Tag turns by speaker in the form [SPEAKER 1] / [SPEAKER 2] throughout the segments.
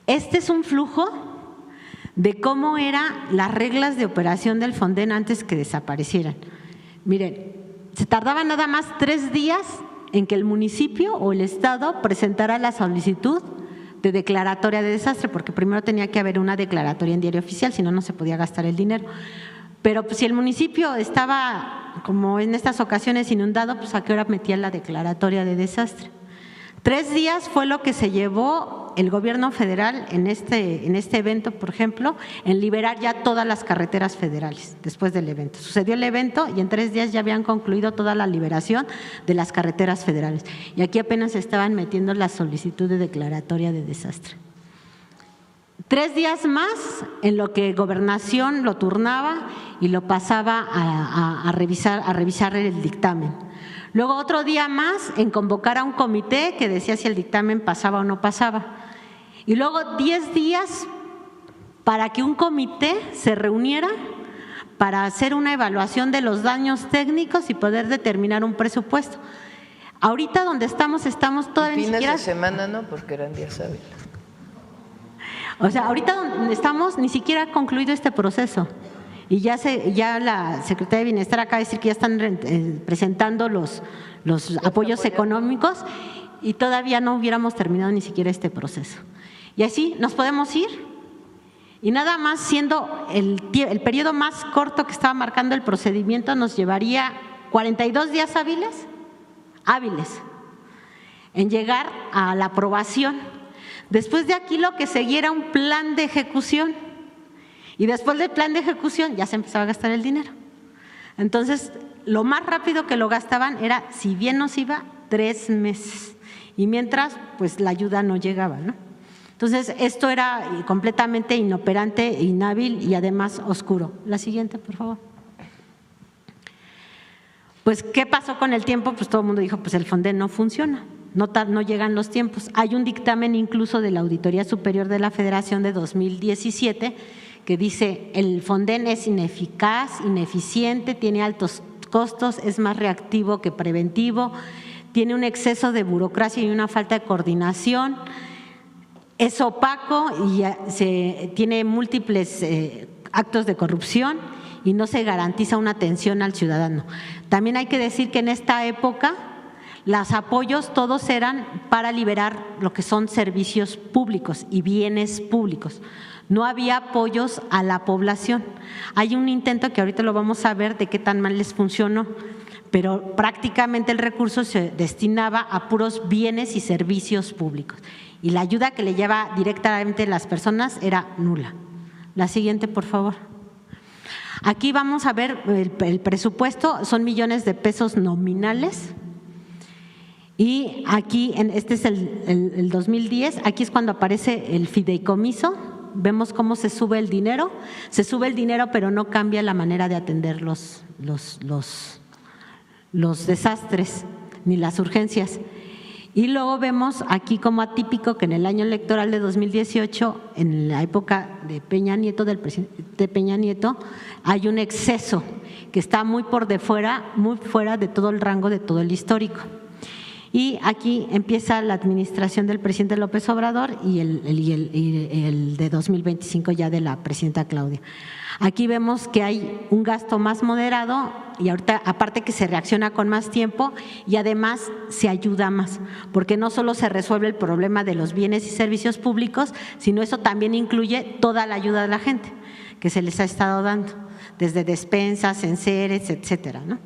[SPEAKER 1] Este es un flujo de cómo eran las reglas de operación del Fonden antes que desaparecieran. Miren, se tardaba nada más 3 días en que el municipio o el estado presentara la solicitud de declaratoria de desastre, porque primero tenía que haber una declaratoria en Diario Oficial, si no, no se podía gastar el dinero. Pero pues, si el municipio estaba, como en estas ocasiones, inundado, pues a qué hora metía la declaratoria de desastre. 3 días fue lo que se llevó el gobierno federal en este evento, por ejemplo, en liberar ya todas las carreteras federales después del evento. Sucedió el evento y en 3 días ya habían concluido toda la liberación de las carreteras federales. Y aquí apenas estaban metiendo la solicitud de declaratoria de desastre. 3 días más en lo que Gobernación lo turnaba y lo pasaba a revisar el dictamen. Luego otro día más en convocar a un comité que decía si el dictamen pasaba o no pasaba. Y luego 10 días para que un comité se reuniera para hacer una evaluación de los daños técnicos y poder determinar un presupuesto. Ahorita donde estamos todavía ni siquiera…
[SPEAKER 2] Fines de semana no, porque eran días hábiles.
[SPEAKER 1] O sea, ahorita donde estamos ni siquiera ha concluido este proceso. Y ya la Secretaría de Bienestar acaba de decir que ya están presentando los apoyos económicos y todavía no hubiéramos terminado ni siquiera este proceso. Y así nos podemos ir. Y nada más siendo el periodo más corto que estaba marcando el procedimiento nos llevaría 42 días hábiles en llegar a la aprobación. Después de aquí lo que seguía era un plan de ejecución. Y después del plan de ejecución ya se empezaba a gastar el dinero. Entonces, lo más rápido que lo gastaban era, si bien nos iba, 3 meses. Y mientras, pues la ayuda no llegaba, ¿no? Entonces, esto era completamente inoperante, inhábil y además oscuro. La siguiente, por favor. Pues, ¿qué pasó con el tiempo? Pues todo el mundo dijo, pues el Fonden no funciona. No llegan los tiempos. Hay un dictamen incluso de la Auditoría Superior de la Federación de 2017 que dice el Fonden es ineficaz, ineficiente, tiene altos costos, es más reactivo que preventivo, tiene un exceso de burocracia y una falta de coordinación, es opaco y tiene múltiples actos de corrupción y no se garantiza una atención al ciudadano. También hay que decir que en esta época los apoyos todos eran para liberar lo que son servicios públicos y bienes públicos. No había apoyos a la población. Hay un intento que ahorita lo vamos a ver de qué tan mal les funcionó, pero prácticamente el recurso se destinaba a puros bienes y servicios públicos. Y la ayuda que le lleva directamente a las personas era nula. La siguiente, por favor. Aquí vamos a ver el presupuesto, son millones de pesos nominales. Y aquí, este es el 2010, aquí es cuando aparece el fideicomiso. Vemos cómo se sube el dinero pero no cambia la manera de atender los desastres ni las urgencias. Y luego vemos aquí como atípico que en el año electoral de 2018, en la época de Peña Nieto, del presidente Peña Nieto, hay un exceso que está muy fuera de todo el rango de todo el histórico. Y aquí empieza la administración del presidente López Obrador y el de 2025 ya de la presidenta Claudia. Aquí vemos que hay un gasto más moderado y ahorita aparte que se reacciona con más tiempo y además se ayuda más, porque no solo se resuelve el problema de los bienes y servicios públicos, sino eso también incluye toda la ayuda de la gente que se les ha estado dando, desde despensas, enseres, etcétera, ¿no?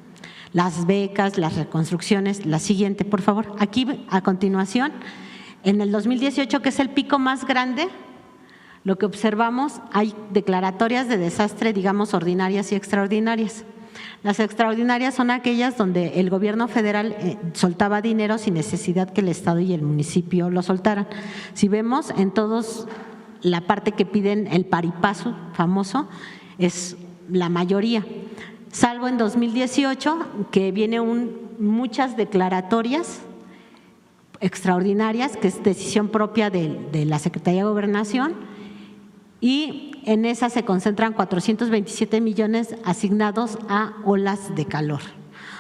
[SPEAKER 1] Las becas, las reconstrucciones. La siguiente, por favor. Aquí, a continuación, en el 2018, que es el pico más grande, lo que observamos, hay declaratorias de desastre, digamos, ordinarias y extraordinarias. Las extraordinarias son aquellas donde el gobierno federal soltaba dinero sin necesidad que el Estado y el municipio lo soltaran. Si vemos en todos la parte que piden el paripasu famoso, es la mayoría. Salvo en 2018, que viene muchas declaratorias extraordinarias, que es decisión propia de la Secretaría de Gobernación, y en esa se concentran 427 millones asignados a olas de calor.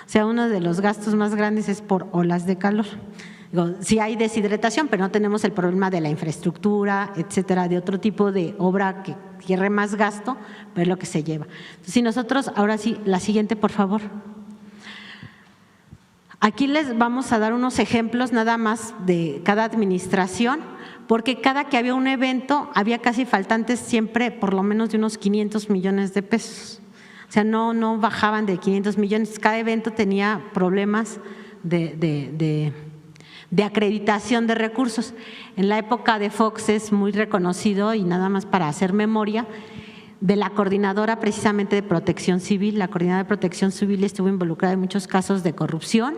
[SPEAKER 1] O sea, uno de los gastos más grandes es por olas de calor. Digo, sí hay deshidratación, pero no tenemos el problema de la infraestructura, etcétera, de otro tipo de obra que requiere más gasto, pero es lo que se lleva. Si nosotros, ahora sí, la siguiente, por favor. Aquí les vamos a dar unos ejemplos nada más de cada administración, porque cada que había un evento había casi faltantes siempre por lo menos de unos 500 millones de pesos. O sea, no bajaban de 500 millones. Cada evento tenía problemas de acreditación de recursos. En la época de Fox es muy reconocido, y nada más para hacer memoria, de la coordinadora precisamente de Protección Civil. La coordinadora de Protección Civil estuvo involucrada en muchos casos de corrupción,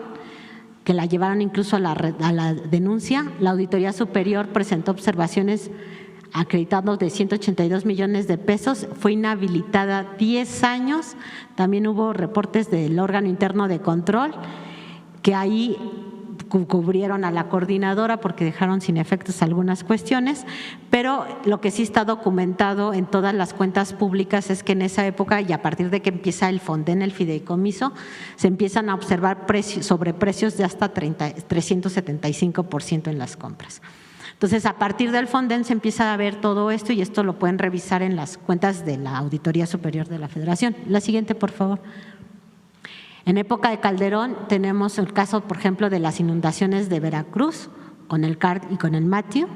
[SPEAKER 1] que la llevaron incluso a la denuncia. La Auditoría Superior presentó observaciones acreditando de 182 millones de pesos, fue inhabilitada 10 años. También hubo reportes del órgano interno de control que ahí cubrieron a la coordinadora porque dejaron sin efectos algunas cuestiones, pero lo que sí está documentado en todas las cuentas públicas es que en esa época, y a partir de que empieza el Fonden, el fideicomiso, se empiezan a observar sobreprecios de hasta 375% en las compras. Entonces, a partir del Fonden se empieza a ver todo esto, y esto lo pueden revisar en las cuentas de la Auditoría Superior de la Federación. La siguiente, por favor. En época de Calderón tenemos el caso, por ejemplo, de las inundaciones de Veracruz con el CART y con el Matthew.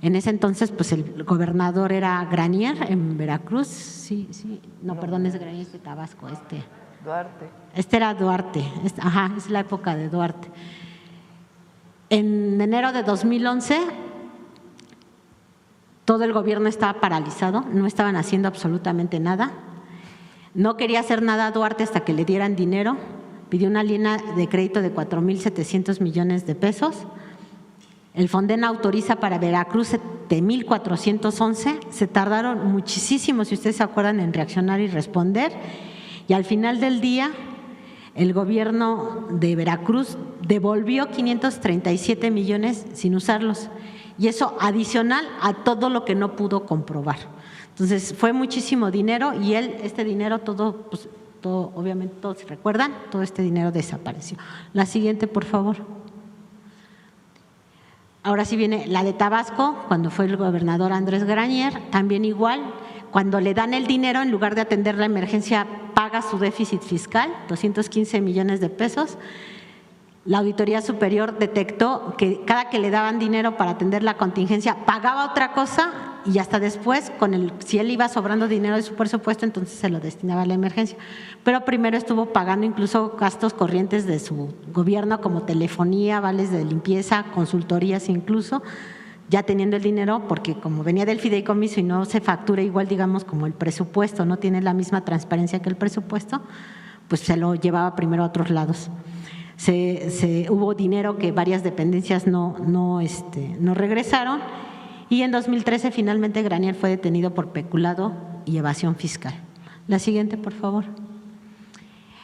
[SPEAKER 1] En ese entonces, pues el gobernador era Granier en Veracruz. Perdón, es Granier, es de Tabasco.
[SPEAKER 2] Duarte.
[SPEAKER 1] Este era Duarte, es la época de Duarte. En enero de 2011, todo el gobierno estaba paralizado, no estaban haciendo absolutamente nada. No quería hacer nada Duarte hasta que le dieran dinero, pidió una línea de crédito de 4,700 millones de pesos. El Fonden autoriza para Veracruz 7,411, se tardaron muchísimo, si ustedes se acuerdan, en reaccionar y responder, y al final del día el gobierno de Veracruz devolvió 537 millones sin usarlos, y eso adicional a todo lo que no pudo comprobar. Entonces fue muchísimo dinero, y este dinero todo, obviamente todos se recuerdan, todo este dinero desapareció. La siguiente, por favor. Ahora sí viene la de Tabasco, cuando fue el gobernador Andrés Granier, también igual, cuando le dan el dinero, en lugar de atender la emergencia, paga su déficit fiscal, 215 millones de pesos. La Auditoría Superior detectó que cada que le daban dinero para atender la contingencia, pagaba otra cosa, y hasta después, si él iba sobrando dinero de su presupuesto, entonces se lo destinaba a la emergencia. Pero primero estuvo pagando incluso gastos corrientes de su gobierno, como telefonía, vales de limpieza, consultorías incluso, ya teniendo el dinero, porque como venía del fideicomiso y no se factura igual, digamos, como el presupuesto, no tiene la misma transparencia que el presupuesto, pues se lo llevaba primero a otros lados. Hubo dinero que varias dependencias no regresaron, y en 2013 finalmente Granier fue detenido por peculado y evasión fiscal. La siguiente, por favor.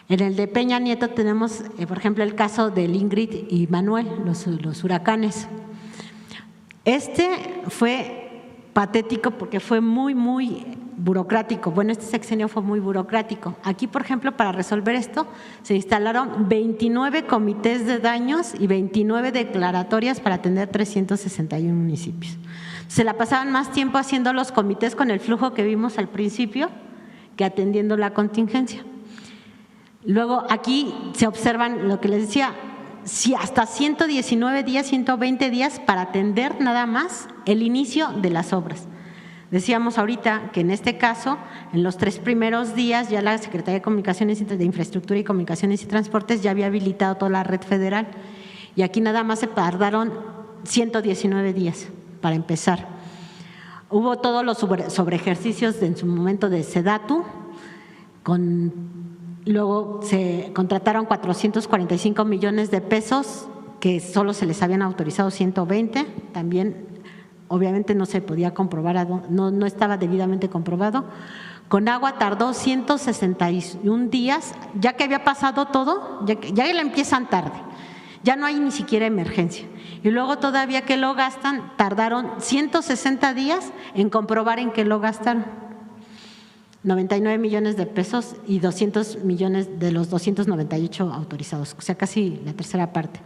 [SPEAKER 1] En el de Peña Nieto tenemos, por ejemplo, el caso del Ingrid y Manuel, los huracanes. Este fue patético porque fue muy burocrático. Bueno, este sexenio fue muy burocrático. Aquí, por ejemplo, para resolver esto, se instalaron 29 comités de daños y 29 declaratorias para atender 361 municipios. Se la pasaban más tiempo haciendo los comités con el flujo que vimos al principio que atendiendo la contingencia. Luego aquí se observan lo que les decía, si hasta 119 días, 120 días para atender nada más el inicio de las obras. Decíamos ahorita que en este caso, en los 3 primeros días, ya la Secretaría de Comunicaciones, de Infraestructura y Comunicaciones y Transportes ya había habilitado toda la red federal, y aquí nada más se tardaron 119 días para empezar. Hubo todos los sobreejercicios en su momento de SEDATU, luego se contrataron 445 millones de pesos, que solo se les habían autorizado 120, también obviamente no se podía comprobar, no estaba debidamente comprobado. Con agua tardó 161 días, ya que había pasado todo, ya la empiezan tarde, ya no hay ni siquiera emergencia. Y luego todavía que lo gastan, tardaron 160 días en comprobar en qué lo gastaron. 99 millones de pesos y 200 millones de los 298 autorizados, o sea, casi la tercera parte.